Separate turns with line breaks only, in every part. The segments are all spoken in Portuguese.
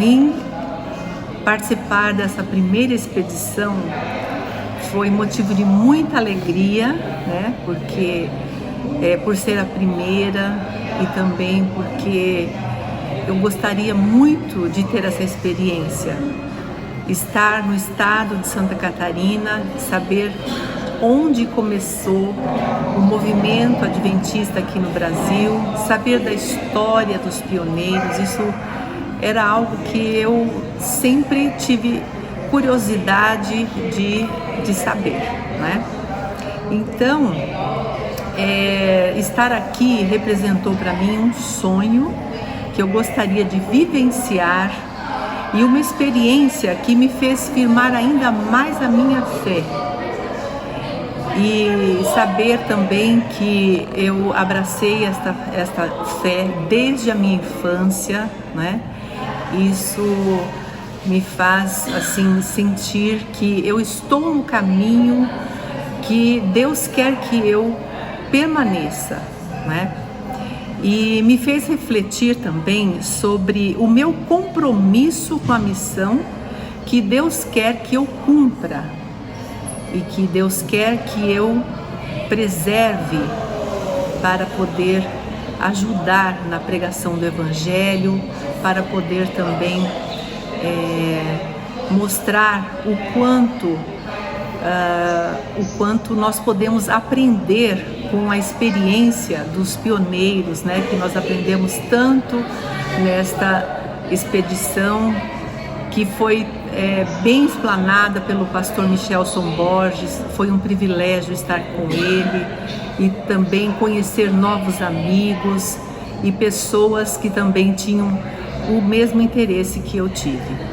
mim, participar dessa primeira expedição foi motivo de muita alegria, né? Porque por ser a primeira e também porque eu gostaria muito de ter essa experiência, estar no estado de Santa Catarina, saber onde começou o movimento adventista aqui no Brasil, saber da história dos pioneiros. Isso era algo que eu sempre tive curiosidade de saber, né? Então, estar aqui representou para mim um sonho que eu gostaria de vivenciar e uma experiência que me fez firmar ainda mais a minha fé. E saber também que eu abracei esta fé desde a minha infância, né? Isso me faz assim sentir que eu estou no caminho que Deus quer que eu permaneça, né? E me fez refletir também sobre o meu compromisso com a missão que Deus quer que eu cumpra e que Deus quer que eu preserve para poder ajudar na pregação do Evangelho, para poder também mostrar o quanto nós podemos aprender com a experiência dos pioneiros, né? Que nós aprendemos tanto nesta expedição que foi bem explanada pelo pastor Michelson Borges. Foi um privilégio estar com ele e também conhecer novos amigos e pessoas que também tinham o mesmo interesse que eu tive.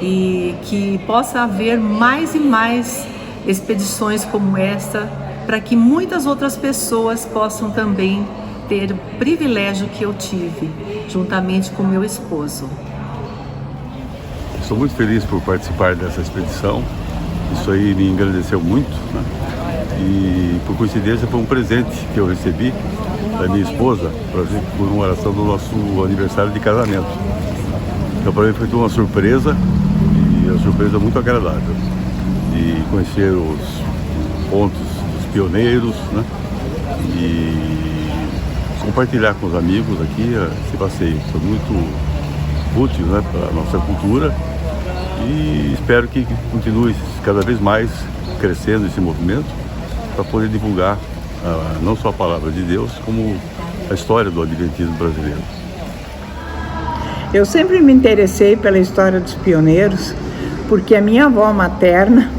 E que possa haver mais e mais expedições como essa, para que muitas outras pessoas possam também ter o privilégio que eu tive, juntamente com meu esposo.
Estou muito feliz por participar dessa expedição. Isso aí me engrandeceu muito, né? E por coincidência foi um presente que eu recebi da minha esposa para ver por uma oração do nosso aniversário de casamento. Então para mim foi uma surpresa, e uma surpresa muito agradável de conhecer os pontos dos pioneiros, né? E compartilhar com os amigos aqui esse passeio. Foi muito útil, né, para a nossa cultura, e espero que continue cada vez mais crescendo esse movimento para poder divulgar não só a palavra de Deus, como a história do adventismo brasileiro.
Eu sempre me interessei pela história dos pioneiros, porque a minha avó materna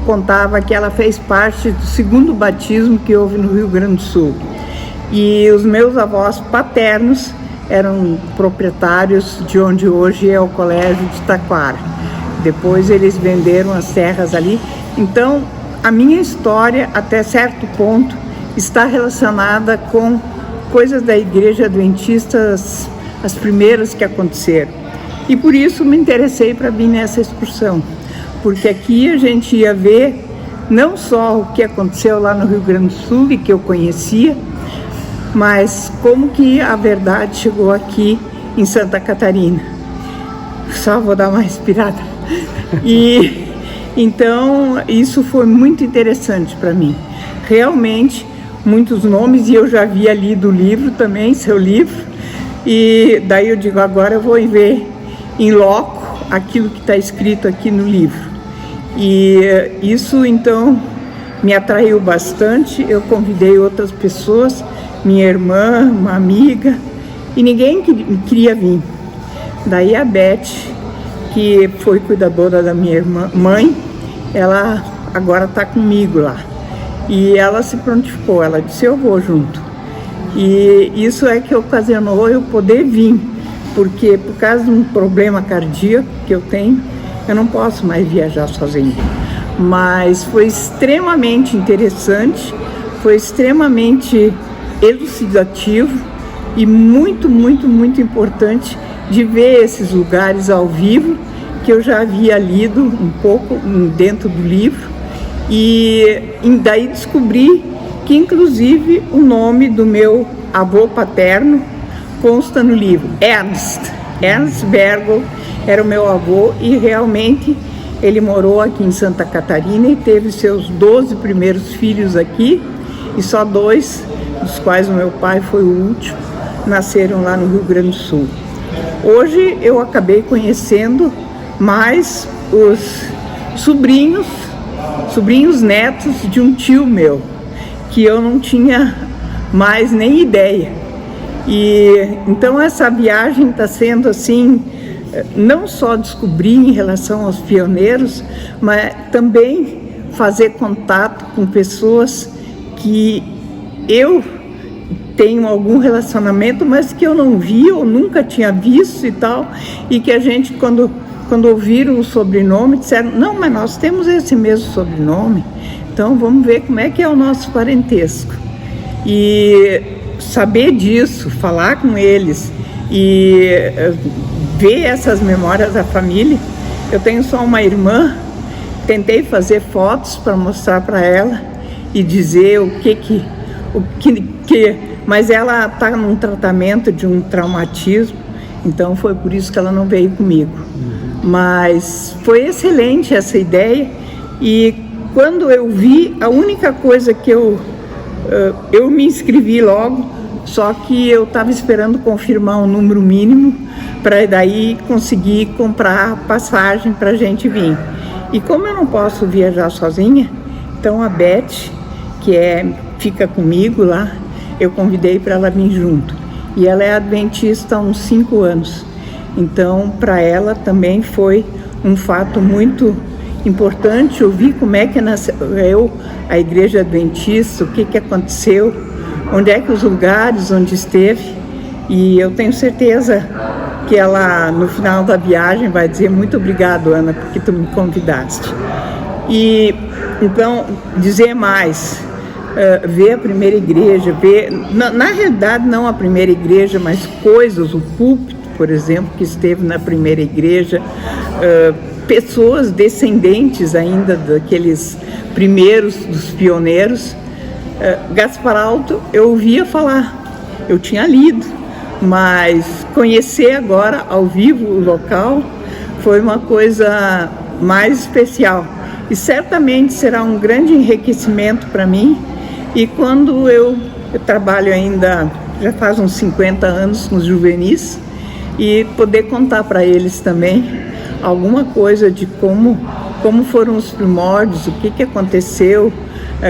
contava que ela fez parte do segundo batismo que houve no Rio Grande do Sul. E os meus avós paternos eram proprietários de onde hoje é o Colégio de Taquara. Depois eles venderam as terras ali. Então, a minha história, até certo ponto, está relacionada com coisas da Igreja Adventista, as primeiras que aconteceram. E por isso me interessei para vir nessa excursão, porque aqui a gente ia ver não só o que aconteceu lá no Rio Grande do Sul e que eu conhecia, mas como que a verdade chegou aqui em Santa Catarina. Só vou dar uma respirada. E então isso foi muito interessante para mim. Realmente muitos nomes, e eu já havia lido o livro também, seu livro, e daí eu digo, agora eu vou ver em loco aquilo que está escrito aqui no livro. E isso então me atraiu bastante. Eu convidei outras pessoas, minha irmã, uma amiga, e ninguém queria vir. Daí a Beth, que foi cuidadora da minha mãe, ela agora está comigo lá. E ela se prontificou, ela disse, eu vou junto. E isso é que ocasionou eu poder vir, porque por causa de um problema cardíaco que eu tenho, eu não posso mais viajar sozinha. Mas foi extremamente interessante, foi extremamente elucidativo e muito, muito, muito importante de ver esses lugares ao vivo, que eu já havia lido um pouco dentro do livro, e daí descobri que inclusive o nome do meu avô paterno consta no livro, Ernst Bergel, era o meu avô, e realmente ele morou aqui em Santa Catarina e teve seus 12 primeiros filhos aqui, e só 2, dos quais o meu pai foi o último, nasceram lá no Rio Grande do Sul. Hoje eu acabei conhecendo mais os sobrinhos netos de um tio meu, que eu não tinha mais nem ideia. E então essa viagem está sendo assim, não só descobrir em relação aos pioneiros, mas também fazer contato com pessoas que eu tenho algum relacionamento, mas que eu não vi ou nunca tinha visto e tal, e que a gente, quando ouviram o sobrenome, disseram, não, mas nós temos esse mesmo sobrenome, então vamos ver como é que é o nosso parentesco. E saber disso, falar com eles e ver essas memórias da família. Eu tenho só uma irmã, tentei fazer fotos para mostrar para ela e dizer mas ela está num tratamento de um traumatismo, então foi por isso que ela não veio comigo. Mas foi excelente essa ideia, e quando eu vi, a única coisa que eu me inscrevi logo, só que eu estava esperando confirmar um número mínimo para daí conseguir comprar passagem para a gente vir. E como eu não posso viajar sozinha, então a Beth, que fica comigo lá, eu convidei para ela vir junto. E ela é adventista há uns 5 anos. Então, para ela também foi um fato muito importante ouvir como é que nasceu a Igreja Adventista, o que aconteceu, onde é que os lugares onde esteve. E eu tenho certeza que ela, no final da viagem, vai dizer muito obrigado, Ana, porque tu me convidaste. E, então, dizer mais, ver a primeira igreja, ver, na realidade não a primeira igreja, mas coisas, o púlpito, por exemplo, que esteve na primeira igreja, pessoas descendentes ainda daqueles primeiros, dos pioneiros. Gaspar Alto eu ouvia falar, eu tinha lido, mas conhecer agora ao vivo o local foi uma coisa mais especial, e certamente será um grande enriquecimento para mim. E quando eu trabalho ainda, já faz uns 50 anos nos juvenis, e poder contar para eles também alguma coisa de como foram os primórdios, o que aconteceu,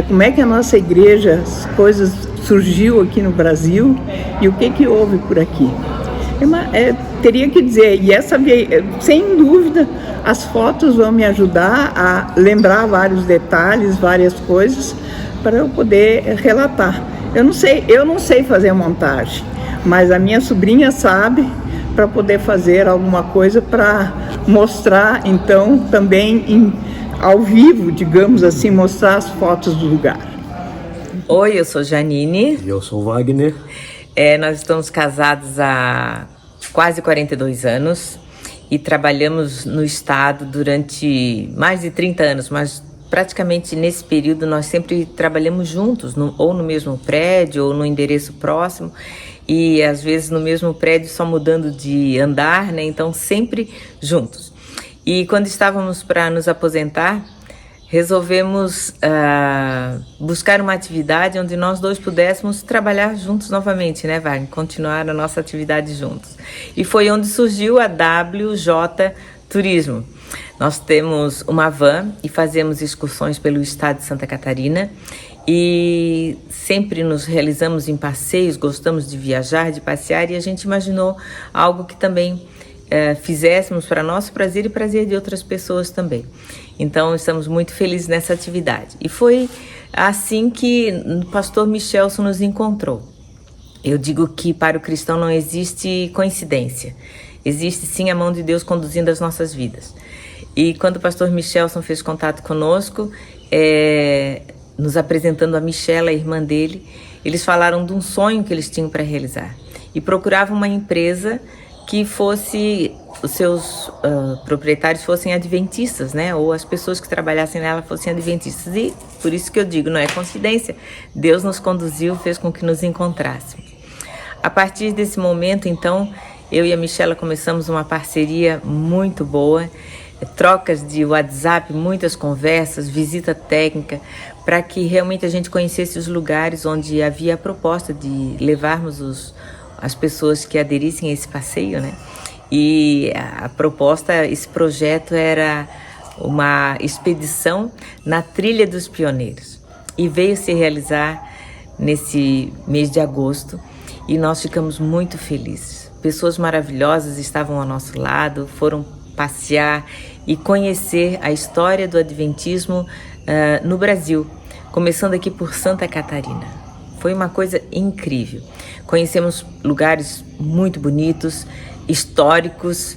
como é que a nossa igreja, as coisas surgiu aqui no Brasil e o que houve por aqui. Teria que dizer, e sem dúvida, as fotos vão me ajudar a lembrar vários detalhes, várias coisas, para eu poder relatar. Eu não sei fazer montagem, mas a minha sobrinha sabe, para poder fazer alguma coisa para mostrar, então, também ao vivo, digamos assim, mostrar as fotos do lugar.
Oi, eu sou Janine.
E eu sou Wagner.
Nós estamos casados há quase 42 anos e trabalhamos no estado durante mais de 30 anos, mas praticamente nesse período nós sempre trabalhamos juntos, ou no mesmo prédio, ou no endereço próximo, e às vezes no mesmo prédio, só mudando de andar, né? Então sempre juntos. E quando estávamos para nos aposentar, resolvemos buscar uma atividade onde nós dois pudéssemos trabalhar juntos novamente, né, Wagner? Continuar a nossa atividade juntos. E foi onde surgiu a WJ Turismo. Nós temos uma van e fazemos excursões pelo estado de Santa Catarina, e sempre nos realizamos em passeios, gostamos de viajar, de passear, e a gente imaginou algo que também fizéssemos para nosso prazer e prazer de outras pessoas também. Então estamos muito felizes nessa atividade. E foi assim que o pastor Michelson nos encontrou. Eu digo que para o cristão não existe coincidência, existe sim a mão de Deus conduzindo as nossas vidas. E quando o pastor Michelson fez contato conosco, nos apresentando a Michela, a irmã dele, eles falaram de um sonho que eles tinham para realizar e procuravam uma empresa que fosse, os seus proprietários fossem adventistas, né? Ou as pessoas que trabalhassem nela fossem adventistas. E por isso que eu digo, não é coincidência, Deus nos conduziu, fez com que nos encontrássemos. A partir desse momento, então, eu e a Michela começamos uma parceria muito boa, trocas de WhatsApp, muitas conversas, visita técnica, para que realmente a gente conhecesse os lugares onde havia a proposta de levarmos as pessoas que aderissem a esse passeio, né? E a proposta, esse projeto era uma expedição na Trilha dos Pioneiros e veio se realizar nesse mês de agosto e nós ficamos muito felizes. Pessoas maravilhosas estavam ao nosso lado, foram passear e conhecer a história do Adventismo no Brasil, começando aqui por Santa Catarina. Foi uma coisa incrível. Conhecemos lugares muito bonitos, históricos,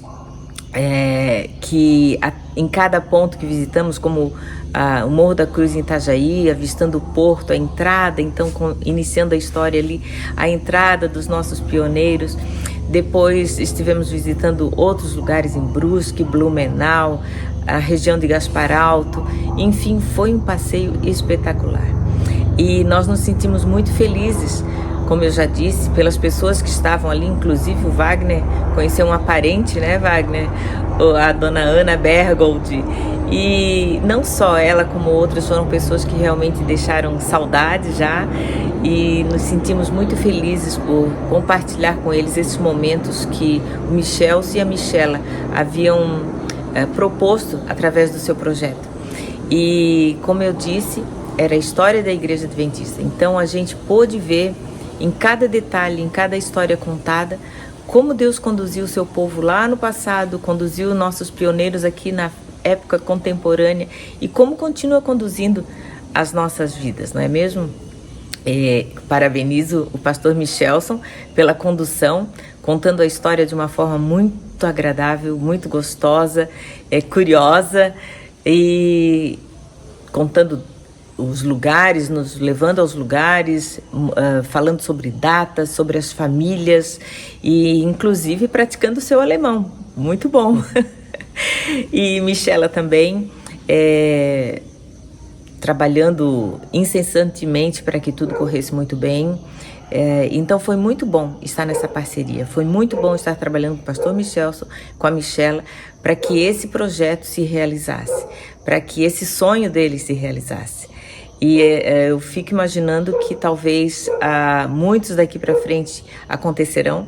que em cada ponto que visitamos, como o Morro da Cruz em Itajaí, avistando o porto, a entrada, então iniciando a história ali, a entrada dos nossos pioneiros. Depois estivemos visitando outros lugares em Brusque, Blumenau, a região de Gaspar Alto. Enfim, foi um passeio espetacular. E nós nos sentimos muito felizes, como eu já disse, pelas pessoas que estavam ali, inclusive o Wagner conheceu uma parente, né, Wagner? A dona Ana Bergold. E não só ela, como outras, foram pessoas que realmente deixaram saudade já, e nos sentimos muito felizes por compartilhar com eles esses momentos que o Michelson e a Michela haviam proposto através do seu projeto. E, como eu disse, era a história da Igreja Adventista. Então a gente pôde ver em cada detalhe, em cada história contada, como Deus conduziu o seu povo lá no passado, conduziu nossos pioneiros aqui na época contemporânea e como continua conduzindo as nossas vidas, não é mesmo? Parabenizo o pastor Michelson pela condução, contando a história de uma forma muito agradável, muito gostosa, curiosa, e contando os lugares, nos levando aos lugares, falando sobre datas, sobre as famílias e inclusive praticando o seu alemão. Muito bom. E Michela também trabalhando incessantemente para que tudo corresse muito bem. Então foi muito bom estar nessa parceria, foi muito bom estar trabalhando com o pastor Michelson, com a Michela, para que esse projeto se realizasse, para que esse sonho dele se realizasse. E eu fico imaginando que talvez muitos daqui para frente acontecerão,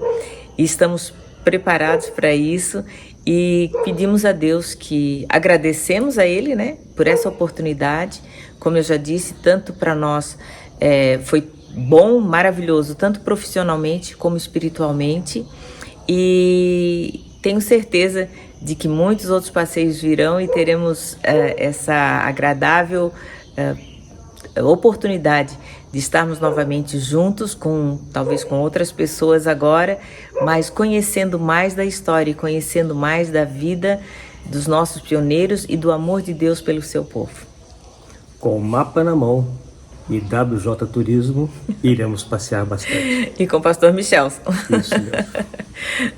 e estamos preparados para isso e pedimos a Deus que agradecemos a Ele, né, por essa oportunidade. Como eu já disse, tanto para nós foi bom, maravilhoso, tanto profissionalmente como espiritualmente, e tenho certeza de que muitos outros passeios virão e teremos essa agradável oportunidade de estarmos novamente juntos, talvez com outras pessoas agora, mas conhecendo mais da história e conhecendo mais da vida dos nossos pioneiros e do amor de Deus pelo seu povo.
Com o mapa na mão e WJ Turismo, iremos passear bastante.
E com o pastor Michelson.
Isso mesmo.